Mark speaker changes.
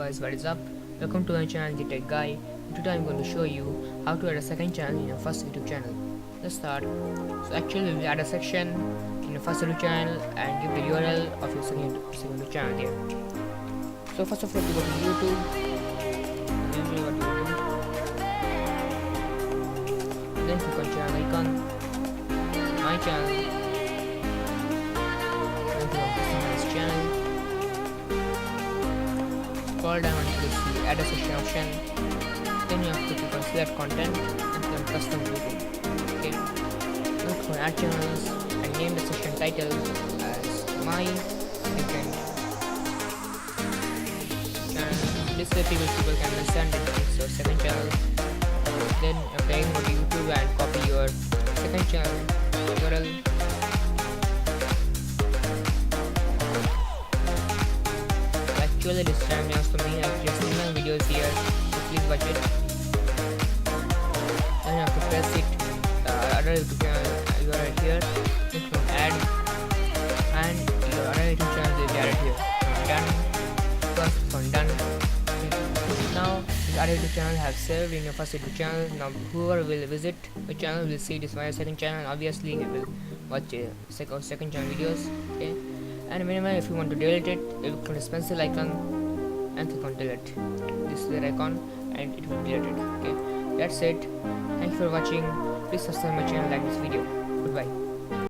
Speaker 1: guys, what is up? Welcome to my channel The Tech Guy. Today I'm going to show you how to add a second channel in your first YouTube channel. Let's start. So actually we'll add a section in your first YouTube channel and give the URL of your second YouTube channel here. So first of all, you go to YouTube. Usually what you do, then click on channel icon, my channel, then click on customize channel. Scroll down until you see add a section option, then you have to click on select content and click on custom grouping. Okay, now click on add channels and name the section title as my second channel. This way people can understand that it's your second channel. Then again go to YouTube and copy your second channel URL. Actually this time belongs to me. I've just seen my videos here, so please watch it. Then you have to press it, other YouTube channel URL here, then click on add and your other YouTube channel will be added here. Done. First on done. Now this other YouTube channel have saved in your first YouTube channel. Now whoever will visit the channel will see this my second channel. Obviously he will watch second channel videos. Okay, and meanwhile if you want to delete it, you click on this pencil icon and click on delete. This is the icon and it will be deleted. Okay, that's it. Thank you for watching. Please subscribe my channel, like this video. Goodbye.